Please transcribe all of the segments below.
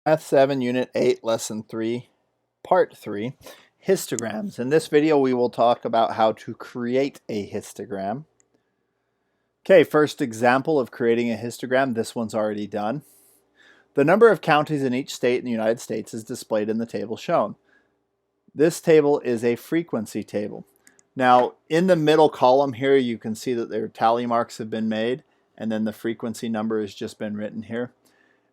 Math 7 Unit 8 Lesson 3 Part 3 Histograms. In this video we will talk about how to create a histogram. Okay, first example of creating a histogram. This one's already done. The number of counties in each state in the United States is displayed in the table shown. This table is a frequency table. Now in the middle column here you can see that their tally marks have been made and then the frequency number has just been written here.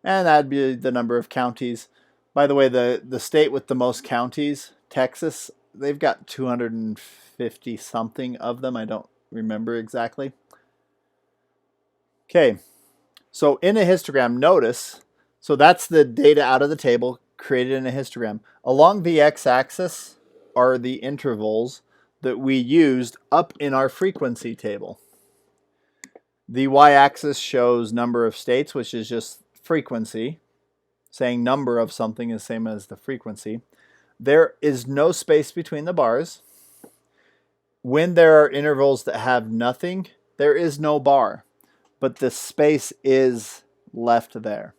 And that'd be the number of counties. By the way, the state with the most counties, Texas, they've got 250 something of them. I don't remember exactly. Okay, so in a histogram, notice, so that's the data out of the table created in a histogram. Along the x-axis are the intervals that we used up in our frequency table. The y-axis shows number of states, which is just frequency. Saying number of something is the same as the frequency. There is no space between the bars. When there are intervals that have nothing, there is no bar, but the space is left there.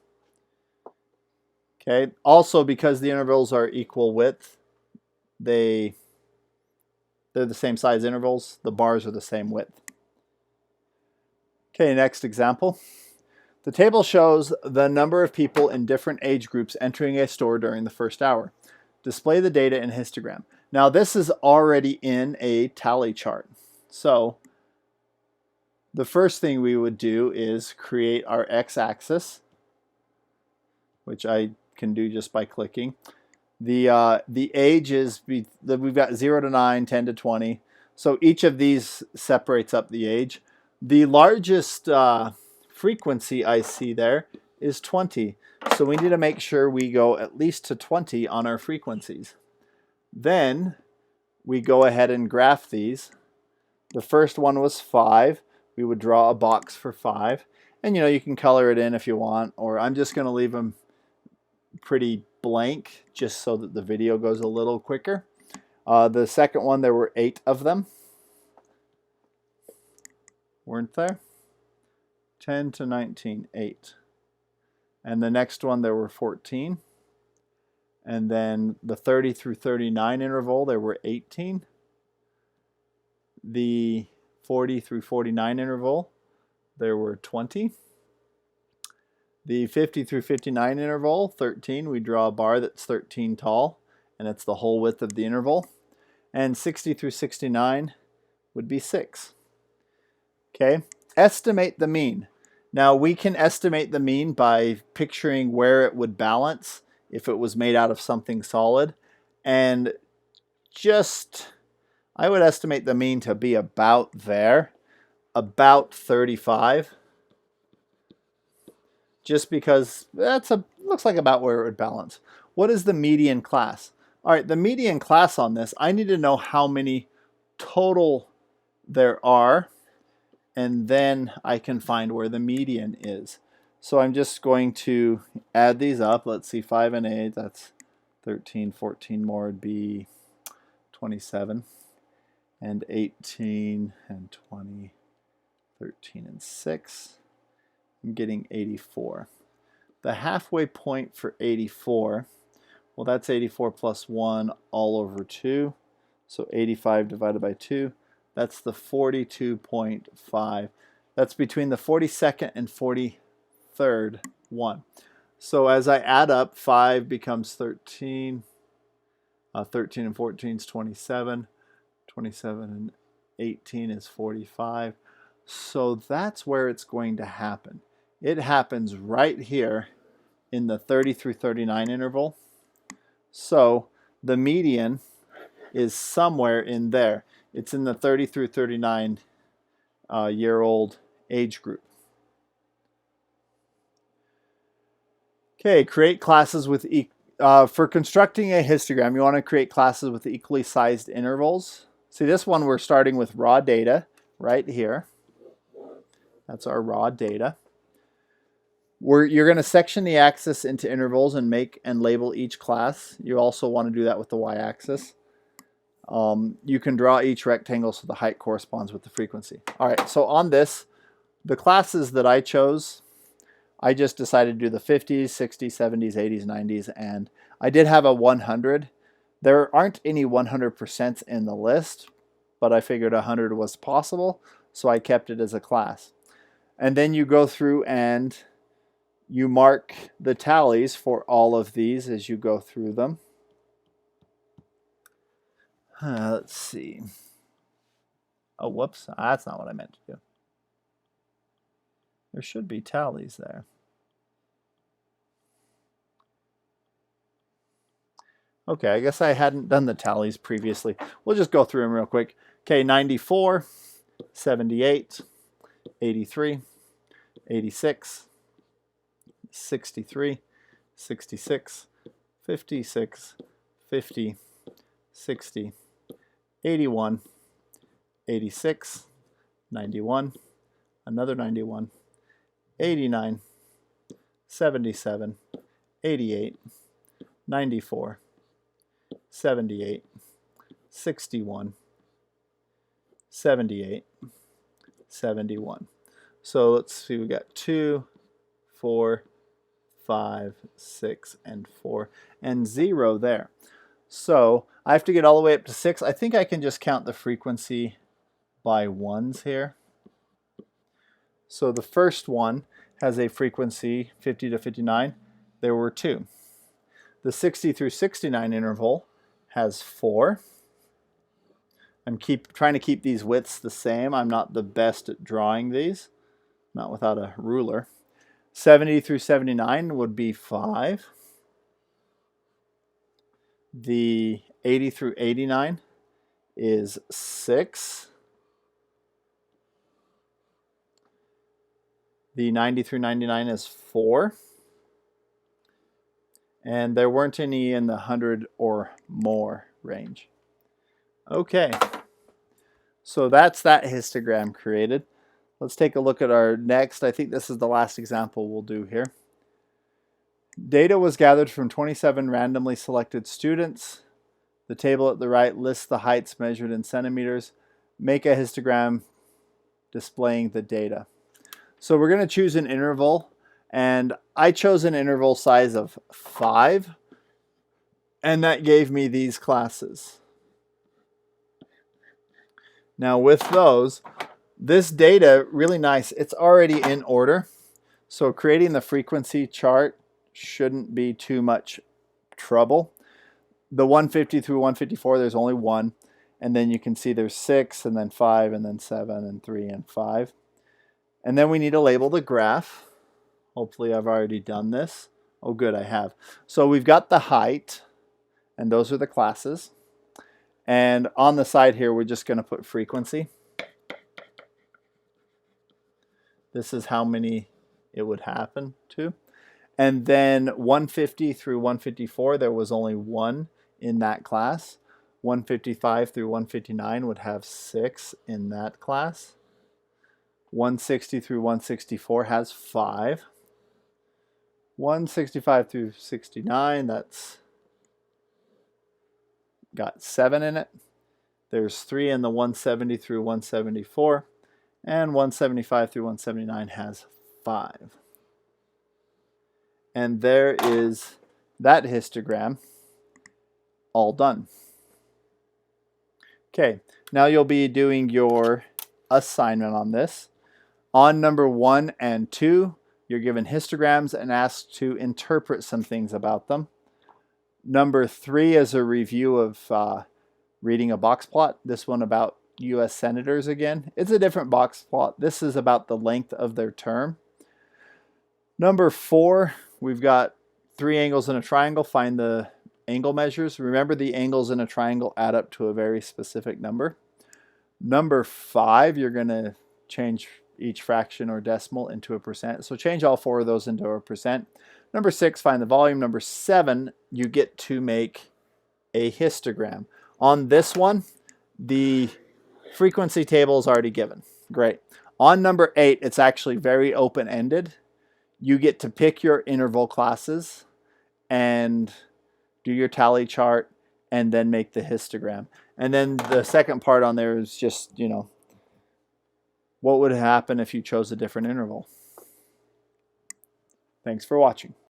Okay. Also, because the intervals are equal width, they're the same size intervals. The bars are the same width. Okay, next example. The table shows the number of people in different age groups entering a store during the first hour. Display the data in histogram. Now this is already in a tally chart. So the first thing we would do is create our x-axis, which I can do just by clicking. The age is, we've got 0 to 9, 10 to 20. So each of these separates up the age. The largest frequency I see there is 20. So we need to make sure we go at least to 20 on our frequencies. Then we go ahead and graph these. The first one was 5. We would draw a box for 5. And you can color it in if you want, or I'm just going to leave them pretty blank just so that the video goes a little quicker. The second one, there were 8 of them. Weren't there? 10 to 19, 8. And the next one, there were 14. And then the 30 through 39 interval, there were 18. The 40 through 49 interval, there were 20. The 50 through 59 interval, 13. We draw a bar that's 13 tall, and it's the whole width of the interval. And 60 through 69 would be 6. Okay, estimate the mean. Now we can estimate the mean by picturing where it would balance if it was made out of something solid. And I would estimate the mean to be about there, about 35. Just because looks like about where it would balance. What is the median class? All right, the median class on this, I need to know how many total there are, and then I can find where the median is. So I'm just going to add these up. Let's see, 5 and 8, that's 13, 14 more would be 27, and 18 and 20, 13 and 6. I'm getting 84. The halfway point for 84, well, that's 84 plus 1 all over 2. So 85 divided by 2, that's the 42.5. That's between the 42nd and 43rd one. So as I add up, 5 becomes 13. 13 and 14 is 27. 27 and 18 is 45. So that's where it's going to happen. It happens right here in the 30 through 39 interval. So the median is somewhere in there. It's in the 30 through 39 year old age group. Okay, create classes with for constructing a histogram, you want to create classes with equally sized intervals. See, this one we're starting with raw data right here. That's our raw data. You're going to section the axis into intervals and make and label each class. You also want to do that with the y-axis. You can draw each rectangle so the height corresponds with the frequency. All right, so on this, the classes that I chose, I just decided to do the 50s, 60s, 70s, 80s, 90s, and I did have a 100. There aren't any 100% in the list, but I figured 100 was possible, so I kept it as a class. And then you go through and you mark the tallies for all of these as you go through them. Let's see. Oh, whoops. That's not what I meant to do. There should be tallies there. Okay, I guess I hadn't done the tallies previously. We'll just go through them real quick. Okay, 94, 78, 83, 86, 63, 66, 56, 50, 60, 81, 86, 91, another 91, 89, 77, 88, 94, 78, 61, 78, 71. So let's see, we got 2, 4, 5, 6, and 4, and 0 there. So I have to get all the way up to 6. I think I can just count the frequency by ones here. So the first one has a frequency 50 to 59. There were 2. The 60 through 69 interval has 4. I'm trying to keep these widths the same. I'm not the best at drawing these, not without a ruler. 70 through 79 would be 5. The 80 through 89 is 6. The 90 through 99 is 4. And there weren't any in the 100 or more range. Okay, so that's that histogram created. Let's take a look at our next. I think this is the last example we'll do here. Data was gathered from 27 randomly selected students. The table at the right lists the heights measured in centimeters. Make a histogram displaying the data. So we're going to choose an interval, and I chose an interval size of 5, and that gave me these classes. Now with those, this data, really nice, it's already in order. So creating the frequency chart shouldn't be too much trouble. The 150 through 154, there's only 1. And then you can see there's 6, and then 5, and then 7, and 3, and 5. And then we need to label the graph. Hopefully I've already done this. Oh good, I have. So we've got the height, and those are the classes. And on the side here, we're just going to put frequency. This is how many it would happen to. And then 150 through 154, there was only 1 in that class. 155 through 159 would have 6 in that class. 160 through 164 has 5. 165 through 69, that's got 7 in it. There's 3 in the 170 through 174, and 175 through 179 has 5. And there is that histogram all done. Okay, now you'll be doing your assignment on this. On number 1 and 2, you're given histograms and asked to interpret some things about them. Number 3 is a review of reading a box plot. This one about U.S. senators again. It's a different box plot. This is about the length of their term. Number 4, we've got 3 angles in a triangle. Find the angle measures. Remember, the angles in a triangle add up to a very specific number. Number 5, you're going to change each fraction or decimal into a percent. So change all 4 of those into a percent. Number 6, find the volume. Number 7, you get to make a histogram. On this one, the frequency table is already given. Great. On number 8, it's actually very open-ended. You get to pick your interval classes and do your tally chart and then make the histogram. And then the second part on there is just, you know, what would happen if you chose a different interval. Thanks for watching.